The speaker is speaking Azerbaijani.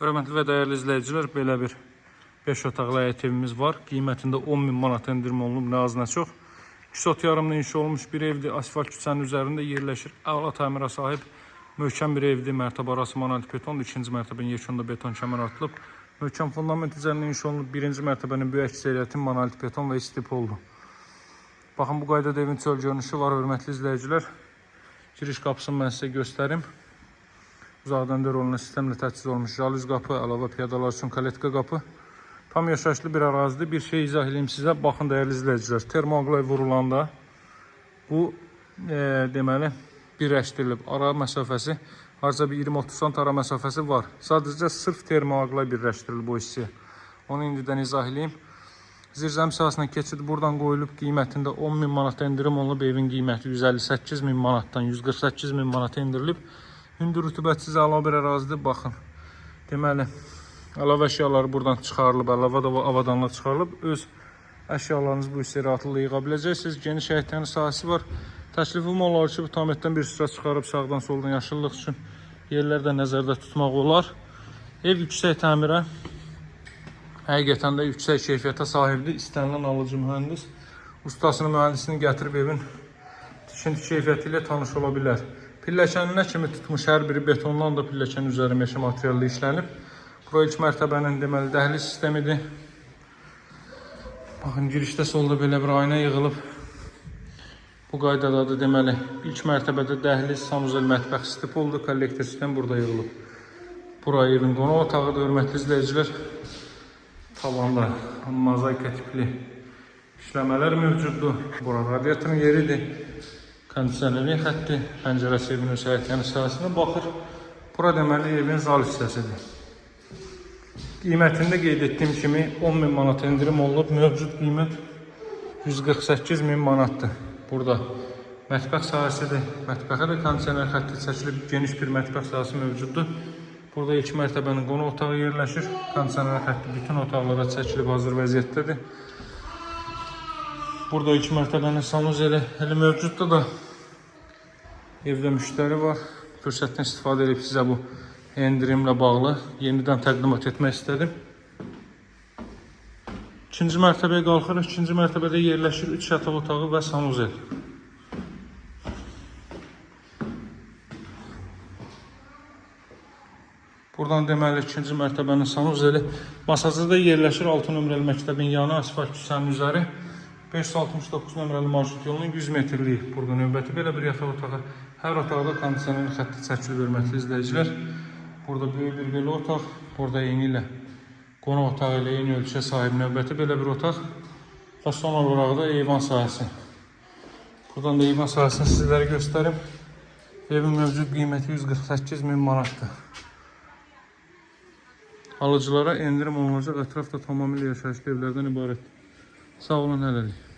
Hörmətli və dəyərli izləyicilər, belə bir 5 otaqlı həyət evimiz var. Qiymətində 10.000 manat endirim olunub, nə az nə çox. 2 sot yarımda inşa olmuş bir evdir. Asfalt küçənin üzərində yerləşir. Əla təmirə sahib möhkəm bir evdir. Mərtəbə arası monolit betondur. 2-ci mərtəbənin yekunda beton kəmər atılıb. Möhkəm fundament üzərində inşa olunub. 1-ci mərtəbənin böyük əksəriyyəti monolit beton və istip oldu. Baxın, bu qaydada evin çöl görünüşü var, hörmətli izləyicilər. Giriş qapısını mən sizə göstərim. Uzaqdan dörolunun sistemlə təchiz olmuş jalüz qapı, əlavə piyadalar üçün kaletka qapı. Tam yaşayışlı bir ərazidir. Bir şey izah edeyim sizə. Baxın, dəyərli izləyicilər, termoaqlay vurulanda bu deməli birləşdirilib. Ara məsafəsi harca bir 20-30 sant ara məsafəsi var. Sadəcə sırf termoaqlay birləşdirilib bu hissəyə. Onu indidən izah edeyim. Zirzəm sahasına keçid buradan qoyulub, qiymətində 10.000 manat endirim olunub. Evin qiyməti 158.000 manatdan 148.000 manata endirilib. Hündür rütubətsiz əla bir ərazidir. Baxın, deməli, əlavə əşyaları buradan çıxarılıb, əlavə avadanlar çıxarılıb. Öz əşyalarınızı bu hissəyə rahatlıqla yığa biləcəksiniz. Geniş həyətlərin sahəsi var. Təklifim olar ki, bu tamətdən bir sıra çıxarıb sağdan soldan yaşıllıq üçün yerləri də nəzərdə tutmaq olar. Ev yüksək təmirə, həqiqətən də yüksək keyfiyyətə sahibdir. İstənilən alıcı mühəndis ustasını, mühəndisini gətirib evin tikinti keyfiyyəti ilə tanış ola bilər. Pilləkəninə kimi tutmuş, hər biri betondan da pilləkənin üzəri meşə materiallı işlənib. Bura ilk mərtəbənin deməli dəhliz sistemidir. Baxın, girişdə solda belə bir ayna yığılıb. Bu qaydada da deməli ilk mərtəbədə dəhliz, sanuzel, mətbəx istip oldu. Kollektor sistem burada yığılıb. Bura evin qonaq otağıdır, hörmətli izləyicilər. Tavanda mozaika tipli işləmələr mövcuddur. Bura radiatorun yeridir. Kondisioneri xətti, pəncərəsi evin öz həyətlərin sahəsinə baxır. Bura deməli evin zal hissəsidir. Qiymətində qeyd etdiyim kimi 10.000 manat endirim olunub. Mövcud qiymət 148.000 manatdır. Burada mətbəx sahəsidir. Mətbəxə də kondisioner xətti çəkilib, geniş bir mətbəx sahəsi mövcuddur. Burada ilk mərtəbənin qonaq otağı yerləşir. Kondisioner xətti bütün otaqlara çəkilib hazır vəziyyətdədir. Burada ilk mərtəbənin sanuzeli elə mövcuddur da evdə müştəri var. Fürsətdən istifadə edib sizə bu endirimlə bağlı yenidən təqdimat etmək istədim. İkinci mərtəbəyə qalxırıq. İkinci mərtəbədə yerləşir 3 yataq otağı və sanuzel. Buradan deməli ikinci mərtəbənin sanuzeli masasında yerləşir. 6 nömrəli məktəbin yanı, asfalt küçənin üzəri. 569 nömrəli marşrut yolunun 100 metrlik burada növbəti belə bir yataq otağı. Hər otaqda kondisioner xətti çəkilib, hörmətli izləyicilər. Burada böyük bir belə otaq, burada eyni ilə qonaq otağı ilə eyni ölçüyə sahib növbəti belə bir otaq və son olaraq da eyvan sahəsi. Buradan da eyvan sahəsini sizlərə göstərim. Evin mövcud qiyməti 148.000 manatdır. Alıcılara endirim olunacaq. Ətrafda tamamilə yaşayışlı evlərdən ibarət. Sağ olun, hələlik.